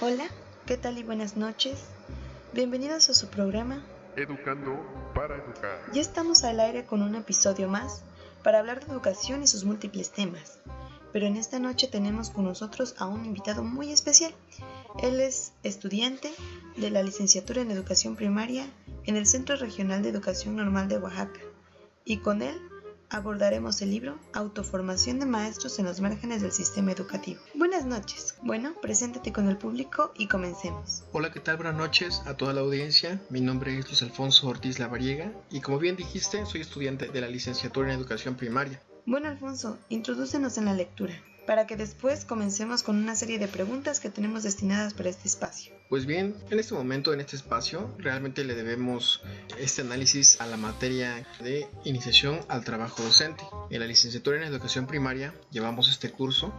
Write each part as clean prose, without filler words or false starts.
Hola, ¿qué tal y buenas noches? Bienvenidos a su programa. Educando para educar. Ya estamos al aire con un episodio más para hablar de educación y sus múltiples temas. Pero en esta noche tenemos con nosotros a un invitado muy especial. Él es estudiante de la licenciatura en Educación Primaria en el Centro Regional de Educación Normal de Oaxaca. Y con él abordaremos el libro Autoformación de maestros en los márgenes del sistema educativo. Buenas noches. Bueno, preséntate con el público y comencemos. Hola, ¿qué tal? Buenas noches a toda la audiencia. Mi nombre es Luis Alfonso Ortiz Lavariega y como bien dijiste, soy estudiante de la licenciatura en Educación Primaria. Bueno, Alfonso, introdúcenos en la lectura, para que después comencemos con una serie de preguntas que tenemos destinadas para este espacio. Pues bien, en este momento, en este espacio, realmente le debemos este análisis a la materia de iniciación al trabajo docente. En la licenciatura en Educación Primaria llevamos este curso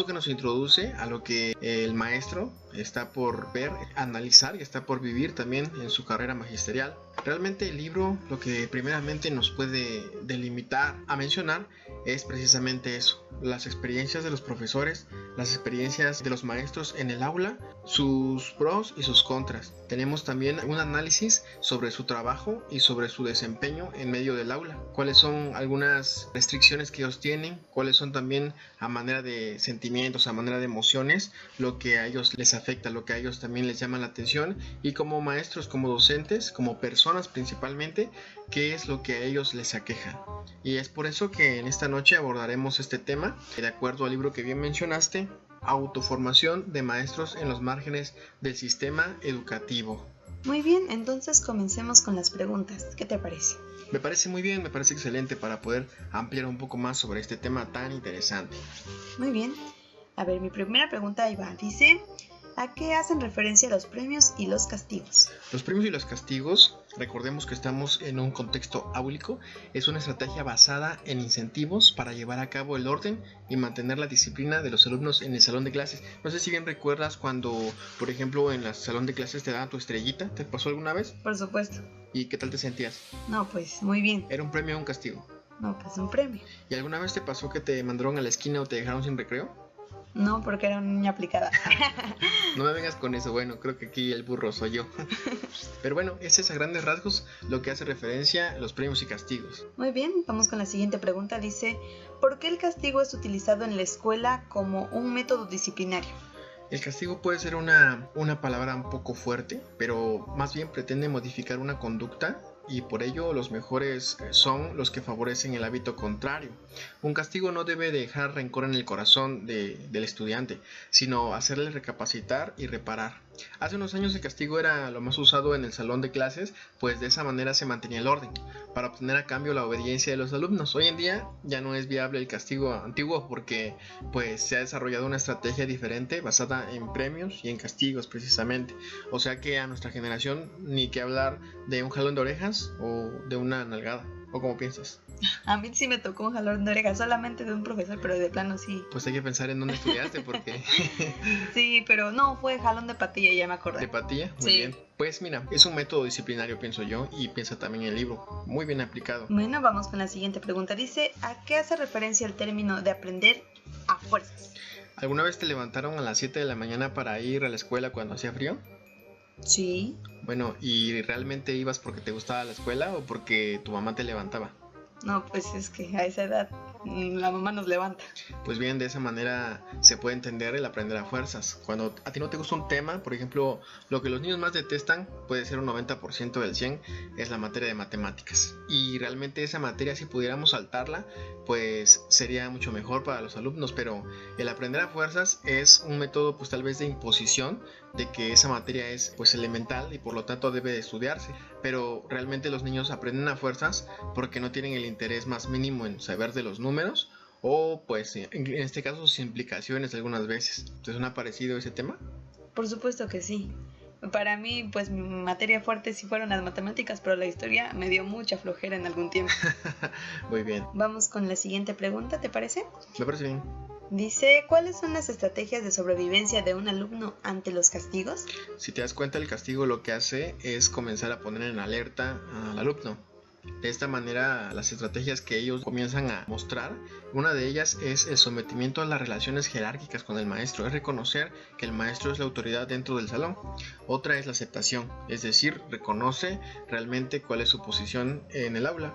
que nos introduce a lo que el maestro está por ver, analizar y está por vivir también en su carrera magisterial. Realmente el libro lo que primeramente nos puede delimitar a mencionar es precisamente eso, las experiencias de los profesores, las experiencias de los maestros en el aula, sus pros y sus contras. Tenemos también un análisis sobre su trabajo y sobre su desempeño en medio del aula, cuáles son algunas restricciones que ellos tienen, cuáles son también a manera de sentimientos, a manera de emociones, lo que a ellos les afecta, lo que a ellos también les llama la atención, y como maestros, como docentes, como personas principalmente, qué es lo que a ellos les aqueja. Y es por eso que en esta noche abordaremos este tema, de acuerdo al libro que bien mencionaste, Autoformación de maestros en los márgenes del sistema educativo. Muy bien, entonces comencemos con las preguntas. ¿Qué te parece? Me parece muy bien, me parece excelente para poder ampliar un poco más sobre este tema tan interesante. Muy bien. A ver, mi primera pregunta ahí va. Dice, ¿a qué hacen referencia los premios y los castigos? Los premios y los castigos, recordemos que estamos en un contexto áulico, es una estrategia basada en incentivos para llevar a cabo el orden y mantener la disciplina de los alumnos en el salón de clases. No sé si bien recuerdas cuando, por ejemplo, en el salón de clases te daban tu estrellita, ¿te pasó alguna vez? Por supuesto. ¿Y qué tal te sentías? No, pues muy bien. ¿Era un premio o un castigo? No, pues un premio. ¿Y alguna vez te pasó que te mandaron a la esquina o te dejaron sin recreo? No, porque era una niña aplicada. No me vengas con eso, bueno, creo que aquí el burro soy yo. Pero bueno, ese es a grandes rasgos lo que hace referencia a los premios y castigos. Muy bien, vamos con la siguiente pregunta. Dice, ¿por qué el castigo es utilizado en la escuela como un método disciplinario? El castigo puede ser una palabra un poco fuerte, pero más bien pretende modificar una conducta y por ello los mejores son los que favorecen el hábito contrario. Un castigo no debe dejar rencor en el corazón del estudiante, sino hacerle recapacitar y reparar. Hace unos años el castigo era lo más usado en el salón de clases, pues de esa manera se mantenía el orden, para obtener a cambio la obediencia de los alumnos. Hoy en día ya no es viable el castigo antiguo porque pues se ha desarrollado una estrategia diferente basada en premios y en castigos precisamente. O sea que a nuestra generación ni que hablar de un jalón de orejas o de una nalgada. ¿O cómo piensas? A mí sí me tocó un jalón de oreja, solamente de un profesor, pero de plano sí. Pues hay que pensar en dónde estudiaste porque... Sí, pero no, fue jalón de patilla, ya me acordé. ¿De patilla? Muy Sí. bien. Pues mira, es un método disciplinario, pienso yo, y piensa también en el libro. Muy bien aplicado. Bueno, vamos con la siguiente pregunta. Dice, ¿a qué hace referencia el término de aprender a fuerzas? ¿Alguna vez te levantaron a las 7 de la mañana para ir a la escuela cuando hacía frío? Sí. Bueno, ¿y realmente ibas porque te gustaba la escuela o porque tu mamá te levantaba? No, pues es que a esa edad la mamá nos levanta. Pues bien, de esa manera se puede entender el aprender a fuerzas. Cuando a ti no te gusta un tema, por ejemplo, lo que los niños más detestan, puede ser un 90% del 100, es la materia de matemáticas. Y realmente esa materia, si pudiéramos saltarla, pues sería mucho mejor para los alumnos, pero el aprender a fuerzas es un método pues tal vez de imposición, de que esa materia es pues elemental y por lo tanto debe de estudiarse, pero realmente los niños aprenden a fuerzas porque no tienen el interés más mínimo en saber de los números o pues en este caso sus implicaciones algunas veces. ¿Te suena parecido ese tema? Por supuesto que sí. Para mí, pues mi materia fuerte sí fueron las matemáticas, pero la historia me dio mucha flojera en algún tiempo. Muy bien. Vamos con la siguiente pregunta, ¿te parece? Me parece bien. Dice, ¿cuáles son las estrategias de sobrevivencia de un alumno ante los castigos? Si te das cuenta, el castigo lo que hace es comenzar a poner en alerta al alumno. De esta manera, las estrategias que ellos comienzan a mostrar, una de ellas es el sometimiento a las relaciones jerárquicas con el maestro, es reconocer que el maestro es la autoridad dentro del salón. Otra es la aceptación, es decir, reconoce realmente cuál es su posición en el aula.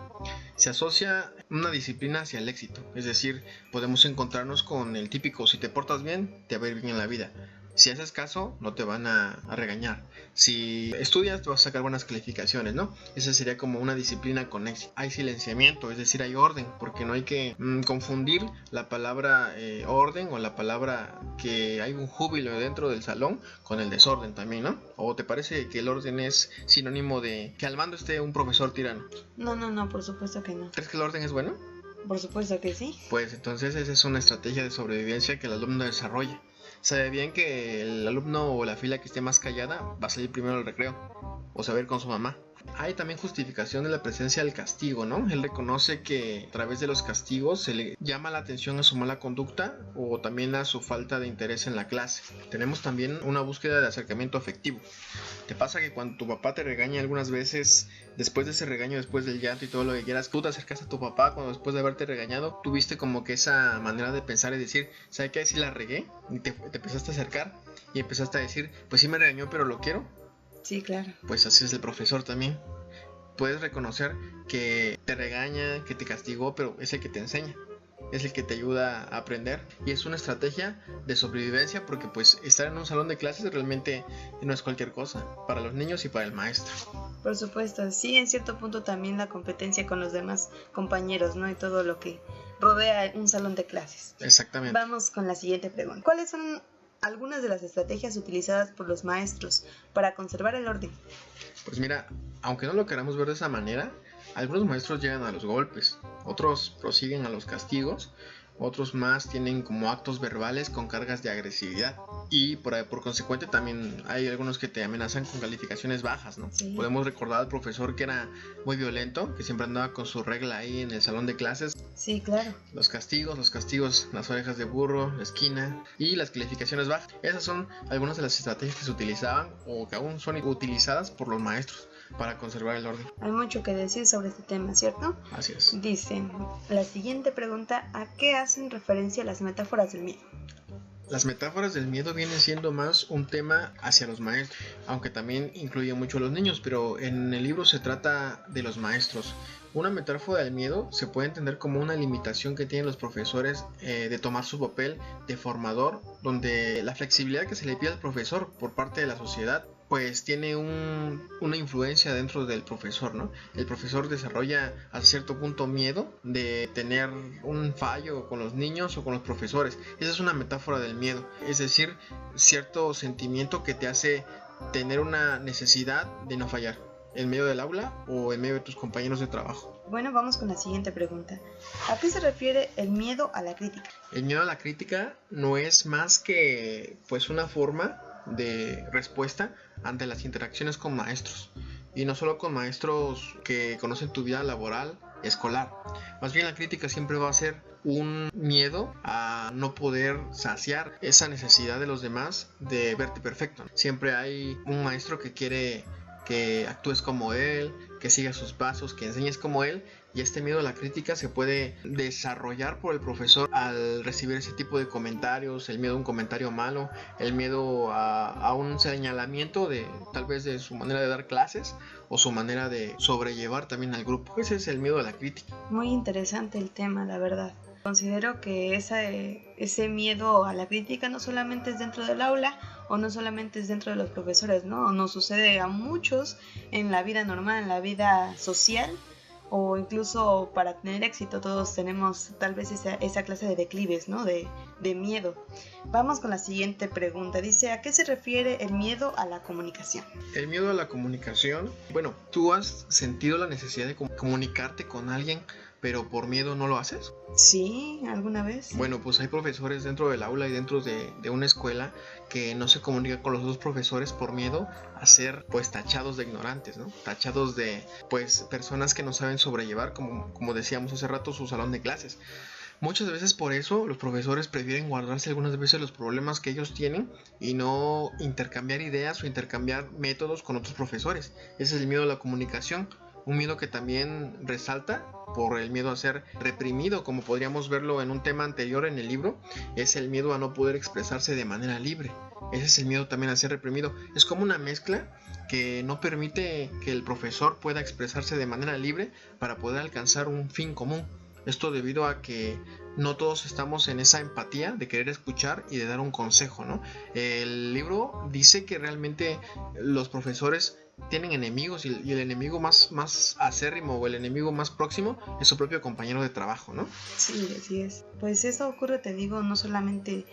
Se asocia una disciplina hacia el éxito, es decir, podemos encontrarnos con el típico: si te portas bien, te va a ir bien en la vida. Si haces caso, no te van a regañar. Si estudias, te vas a sacar buenas calificaciones, ¿no? Esa sería como una disciplina con éxito. Hay silenciamiento, es decir, hay orden, porque no hay que confundir la palabra orden o la palabra que hay un júbilo dentro del salón con el desorden también, ¿no? ¿O te parece que el orden es sinónimo de que al mando esté un profesor tirano? No, por supuesto que no. ¿Crees que el orden es bueno? Por supuesto que sí. Pues entonces esa es una estrategia de sobrevivencia que el alumno desarrolla. Sabe bien que el alumno o la fila que esté más callada va a salir primero al recreo o se va a ir con su mamá. Hay también justificación de la presencia del castigo, ¿no? Él reconoce que a través de los castigos se le llama la atención a su mala conducta o también a su falta de interés en la clase. Tenemos también una búsqueda de acercamiento afectivo. ¿Te pasa que cuando tu papá te regaña algunas veces, después de ese regaño, después del llanto y todo lo que quieras, tú te acercas a tu papá cuando después de haberte regañado, tuviste como que esa manera de pensar y decir, ¿sabes qué? Si la regué, y te empezaste a acercar y empezaste a decir, pues sí me regañó, pero lo quiero? Sí, claro. Pues así es el profesor también. Puedes reconocer que te regaña, que te castigó, pero es el que te enseña, es el que te ayuda a aprender, y es una estrategia de sobrevivencia, porque pues estar en un salón de clases realmente no es cualquier cosa para los niños y para el maestro. Por supuesto, sí, en cierto punto también la competencia con los demás compañeros, ¿no? Y todo lo que rodea un salón de clases. Exactamente. Vamos con la siguiente pregunta. ¿Cuáles son algunas de las estrategias utilizadas por los maestros para conservar el orden? Pues mira, aunque no lo queramos ver de esa manera, algunos maestros llegan a los golpes, otros prosiguen a los castigos, otros más tienen como actos verbales con cargas de agresividad, y por consecuente también hay algunos que te amenazan con calificaciones bajas, ¿no? Sí. Podemos recordar al profesor que era muy violento, que siempre andaba con su regla ahí en el salón de clases. Sí, claro. Los castigos, las orejas de burro, la esquina y las calificaciones bajas. Esas son algunas de las estrategias que se utilizaban o que aún son utilizadas por los maestros para conservar el orden. Hay mucho que decir sobre este tema, ¿cierto? Así es. Dicen, la siguiente pregunta, ¿a qué hacen referencia las metáforas del miedo? Las metáforas del miedo vienen siendo más un tema hacia los maestros, aunque también incluye mucho a los niños, pero en el libro se trata de los maestros. Una metáfora del miedo se puede entender como una limitación que tienen los profesores de tomar su papel de formador, donde la flexibilidad que se le pide al profesor por parte de la sociedad pues tiene una influencia dentro del profesor, ¿no? El profesor desarrolla a cierto punto miedo de tener un fallo con los niños o con los profesores. Esa es una metáfora del miedo, es decir, cierto sentimiento que te hace tener una necesidad de no fallar en medio del aula o en medio de tus compañeros de trabajo. Bueno, vamos con la siguiente pregunta. ¿A qué se refiere el miedo a la crítica? El miedo a la crítica no es más que pues una forma de respuesta ante las interacciones con maestros, y no solo con maestros que conocen tu vida laboral, escolar. Más bien la crítica siempre va a ser un miedo a no poder saciar esa necesidad de los demás de verte perfecto. Siempre hay un maestro que quiere que actúes como él, que sigas sus pasos, que enseñes como él, y este miedo a la crítica se puede desarrollar por el profesor al recibir ese tipo de comentarios, el miedo a un comentario malo, el miedo a un señalamiento de tal vez de su manera de dar clases o su manera de sobrellevar también al grupo. Ese es el miedo a la crítica. Muy interesante el tema, la verdad. Considero que ese miedo a la crítica no solamente es dentro del aula o no solamente es dentro de los profesores, ¿no? Nos sucede a muchos en la vida normal, en la vida social, o incluso para tener éxito todos tenemos tal vez esa clase de declives, ¿no? De miedo. Vamos con la siguiente pregunta. Dice, ¿a qué se refiere el miedo a la comunicación? El miedo a la comunicación, bueno, ¿tú has sentido la necesidad de comunicarte con alguien, pero por miedo no lo haces? Sí, ¿alguna vez? Bueno, pues hay profesores dentro del aula y dentro de una escuela que no se comunican con los otros profesores por miedo a ser pues tachados de ignorantes, ¿no? Tachados de pues personas que no saben sobrellevar, como decíamos hace rato, su salón de clases. Muchas veces por eso los profesores prefieren guardarse algunas veces los problemas que ellos tienen y no intercambiar ideas o intercambiar métodos con otros profesores. Ese es el miedo a la comunicación. Un miedo que también resalta por el miedo a ser reprimido, como podríamos verlo en un tema anterior en el libro, es el miedo a no poder expresarse de manera libre. Ese es el miedo también a ser reprimido. Es como una mezcla que no permite que el profesor pueda expresarse de manera libre para poder alcanzar un fin común. Esto debido a que no todos estamos en esa empatía de querer escuchar y de dar un consejo, ¿no? El libro dice que realmente los profesores tienen enemigos y el enemigo más acérrimo o el enemigo más próximo es su propio compañero de trabajo, ¿no? Sí, así es. Pues eso ocurre, te digo, no solamente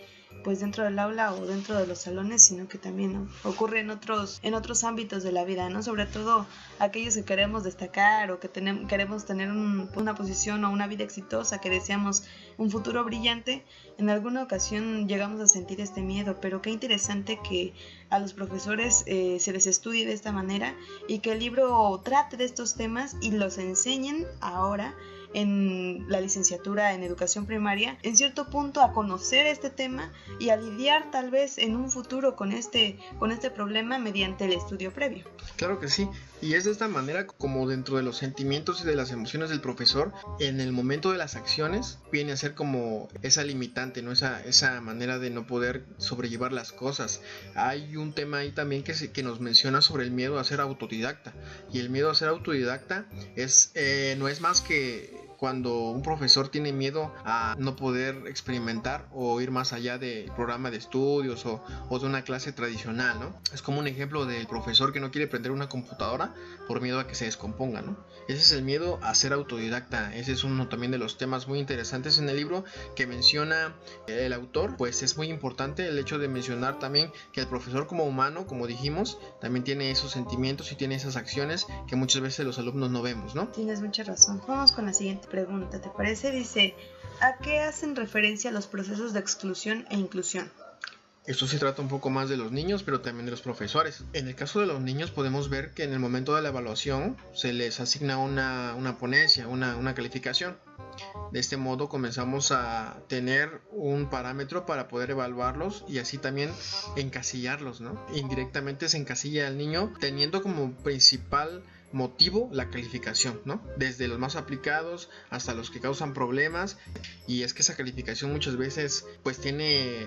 pues dentro del aula o dentro de los salones, sino que también, ¿no?, ocurre en otros ámbitos de la vida, ¿no? Sobre todo aquellos que queremos destacar o que queremos tener una posición o una vida exitosa, que deseamos un futuro brillante. En alguna ocasión llegamos a sentir este miedo, pero qué interesante que a los profesores se les estudie de esta manera y que el libro trate de estos temas y los enseñen ahora en la licenciatura en educación primaria, en cierto punto a conocer este tema y a lidiar tal vez en un futuro con este problema mediante el estudio previo. Claro que sí, y es de esta manera como dentro de los sentimientos y de las emociones del profesor, en el momento de las acciones, viene a ser como esa limitante, ¿no? Esa manera de no poder sobrellevar las cosas. Hay un tema ahí también que nos menciona sobre el miedo a ser autodidacta, y el miedo a ser autodidacta no es más que cuando un profesor tiene miedo a no poder experimentar o ir más allá del programa de estudios o de una clase tradicional, ¿no? Es como un ejemplo del profesor que no quiere prender una computadora por miedo a que se descomponga, ¿no? Ese es el miedo a ser autodidacta. Ese es uno también de los temas muy interesantes en el libro que menciona el autor. Pues es muy importante el hecho de mencionar también que el profesor como humano, como dijimos, también tiene esos sentimientos y tiene esas acciones que muchas veces los alumnos no vemos, ¿no? Tienes mucha razón. Vamos con la siguiente pregunta, ¿te parece? Dice, ¿a qué hacen referencia los procesos de exclusión e inclusión? Esto se trata un poco más de los niños, pero también de los profesores. En el caso de los niños podemos ver que en el momento de la evaluación se les asigna una ponencia, una calificación. De este modo comenzamos a tener un parámetro para poder evaluarlos y así también encasillarlos, ¿no? Indirectamente se encasilla al niño teniendo como principal motivo la calificación, ¿no? Desde los más aplicados hasta los que causan problemas, y es que esa calificación muchas veces pues tiene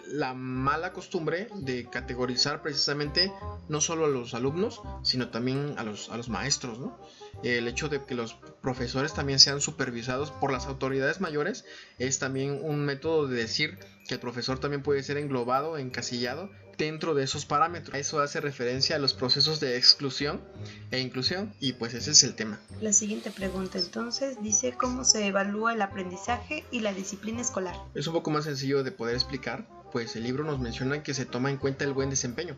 la mala costumbre de categorizar precisamente no solo a los alumnos sino también a los maestros, ¿no? El hecho de que los profesores también sean supervisados por las autoridades mayores es también un método de decir que el profesor también puede ser englobado, encasillado dentro de esos parámetros. Eso hace referencia a los procesos de exclusión e inclusión, y pues ese es el tema. La siguiente pregunta entonces dice, ¿cómo se evalúa el aprendizaje y la disciplina escolar? Es un poco más sencillo de poder explicar, pues el libro nos menciona que se toma en cuenta el buen desempeño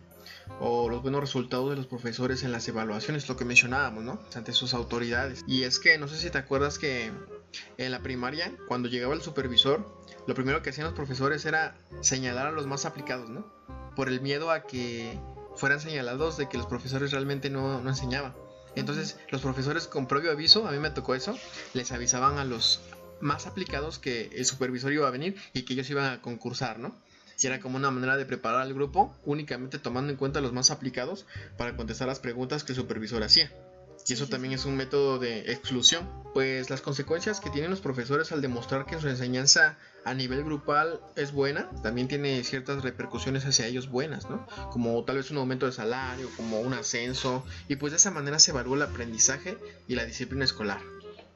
o los buenos resultados de los profesores en las evaluaciones, lo que mencionábamos, ¿no? Ante sus autoridades. Y es que no sé si te acuerdas que en la primaria, cuando llegaba el supervisor, lo primero que hacían los profesores era señalar a los más aplicados, ¿no? Por el miedo a que fueran señalados de que los profesores realmente no enseñaban. Entonces los profesores con previo aviso, a mí me tocó eso, les avisaban a los más aplicados que el supervisor iba a venir y que ellos iban a concursar, ¿no? Y era como una manera de preparar al grupo únicamente tomando en cuenta los más aplicados para contestar las preguntas que el supervisor hacía. Y eso también es un método de exclusión, pues las consecuencias que tienen los profesores al demostrar que su enseñanza a nivel grupal es buena, también tiene ciertas repercusiones hacia ellos buenas, ¿no? Como tal vez un aumento de salario, como un ascenso, y pues de esa manera se evalúa el aprendizaje y la disciplina escolar.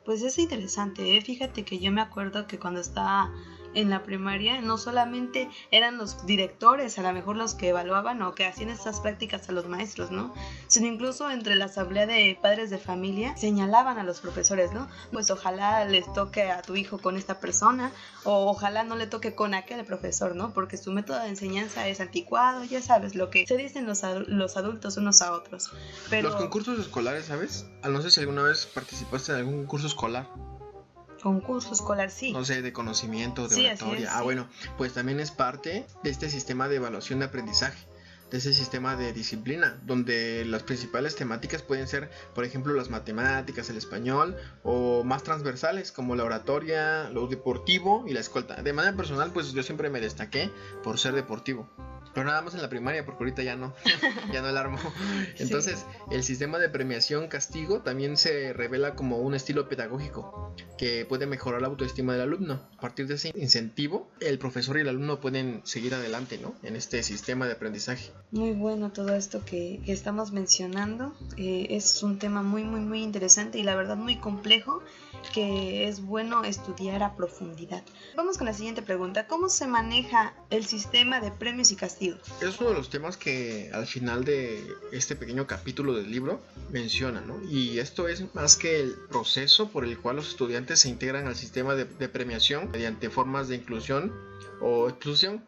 Pues es interesante, ¿eh? Fíjate que yo me acuerdo que cuando estaba en la primaria no solamente eran los directores a lo mejor los que evaluaban o que hacían estas prácticas a los maestros, ¿no? Sino incluso entre la asamblea de padres de familia señalaban a los profesores, ¿no? Pues ojalá les toque a tu hijo con esta persona o ojalá no le toque con aquel profesor, ¿no? Porque su método de enseñanza es anticuado, ya sabes lo que se dicen los adultos unos a otros. Pero... Los concursos escolares, ¿sabes? No sé si alguna vez participaste en algún concurso escolar. Concurso escolar, sí. No sé, de conocimiento, de sí, oratoria. Es, sí. Bueno, pues también es parte de este sistema de evaluación de aprendizaje. de ese sistema de disciplina, donde las principales temáticas pueden ser, por ejemplo, las matemáticas, el español, o más transversales como la oratoria, lo deportivo y la escolta. De manera personal, pues yo siempre me destaqué por ser deportivo, pero nada más en la primaria, porque ahorita ya no, ya no la armo. Entonces, el sistema de premiación-castigo también se revela como un estilo pedagógico que puede mejorar la autoestima del alumno. A partir de ese incentivo, el profesor y el alumno pueden seguir adelante, ¿no?, en este sistema de aprendizaje. Muy bueno todo esto que estamos mencionando. Es un tema muy, muy, muy interesante y la verdad muy complejo, que es bueno estudiar a profundidad. Vamos con la siguiente pregunta. ¿Cómo se maneja el sistema de premios y castigos? Es uno de los temas que al final de este pequeño capítulo del libro menciona, ¿no? Y esto es más que el proceso por el cual los estudiantes se integran al sistema de premiación mediante formas de inclusión o exclusión.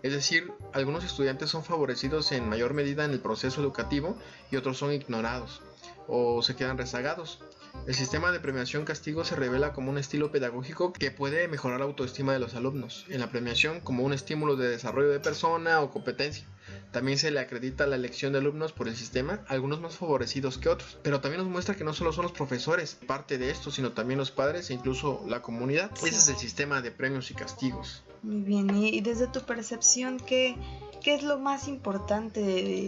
Es decir, algunos estudiantes son favorecidos en mayor medida en el proceso educativo y otros son ignorados o se quedan rezagados. El sistema de premiación-castigo se revela como un estilo pedagógico que puede mejorar la autoestima de los alumnos. En la premiación, como un estímulo de desarrollo de persona o competencia. También se le acredita la elección de alumnos por el sistema, algunos más favorecidos que otros. Pero también nos muestra que no solo son los profesores parte de esto, sino también los padres e incluso la comunidad. Ese es el sistema de premios y castigos. Muy bien, y desde tu percepción, ¿qué es lo más importante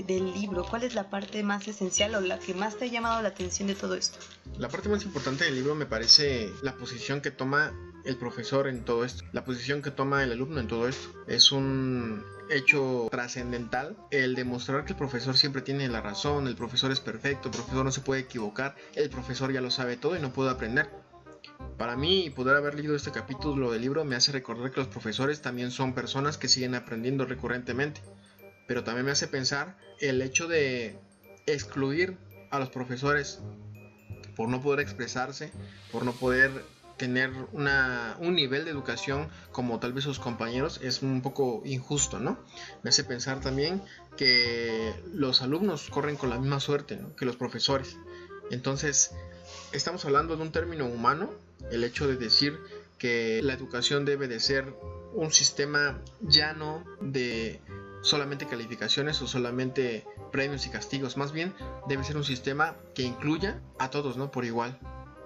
del libro? ¿Cuál es la parte más esencial o la que más te ha llamado la atención de todo esto? La parte más importante del libro me parece la posición que toma el profesor en todo esto, la posición que toma el alumno en todo esto. Es un hecho trascendental el demostrar que el profesor siempre tiene la razón, el profesor es perfecto, el profesor no se puede equivocar, el profesor ya lo sabe todo y no puede aprender. Para mí, poder haber leído este capítulo del libro me hace recordar que los profesores también son personas que siguen aprendiendo recurrentemente, pero también me hace pensar el hecho de excluir a los profesores por no poder expresarse, por no poder tener un nivel de educación como tal vez sus compañeros, es un poco injusto, ¿no? Me hace pensar también que los alumnos corren con la misma suerte, ¿no?, que los profesores. Entonces, estamos hablando de un término humano, el hecho de decir que la educación debe de ser un sistema llano de solamente calificaciones o solamente premios y castigos. Más bien debe ser un sistema que incluya a todos, ¿no?, por igual.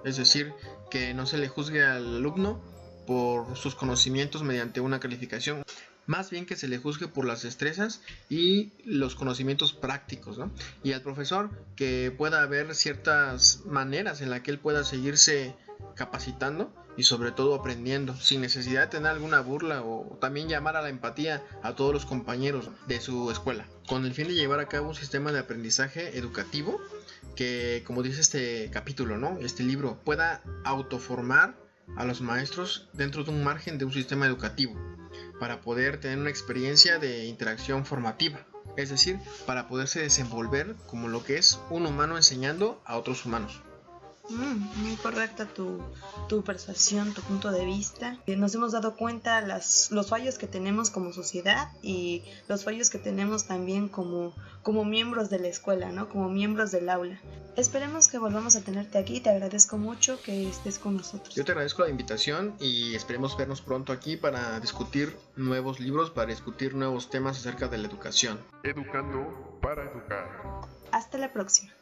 Es decir, que no se le juzgue al alumno por sus conocimientos mediante una calificación, más bien que se le juzgue por las destrezas y los conocimientos prácticos, ¿no? Y al profesor que pueda haber ciertas maneras en las que él pueda seguirse capacitando y sobre todo aprendiendo, sin necesidad de tener alguna burla, o también llamar a la empatía a todos los compañeros de su escuela, con el fin de llevar a cabo un sistema de aprendizaje educativo que, como dice este capítulo, ¿no?, este libro, pueda autoformar a los maestros dentro de un margen de un sistema educativo, para poder tener una experiencia de interacción formativa, es decir, para poderse desenvolver como lo que es un humano enseñando a otros humanos. Muy correcta tu persuasión, tu punto de vista. Nos hemos dado cuenta los fallos que tenemos como sociedad y los fallos que tenemos también como miembros de la escuela, ¿no?, como miembros del aula. Esperemos que volvamos a tenerte aquí. Te agradezco mucho que estés con nosotros. Yo te agradezco la invitación y esperemos vernos pronto aquí para discutir nuevos libros, para discutir nuevos temas acerca de la educación. Educando para educar. Hasta la próxima.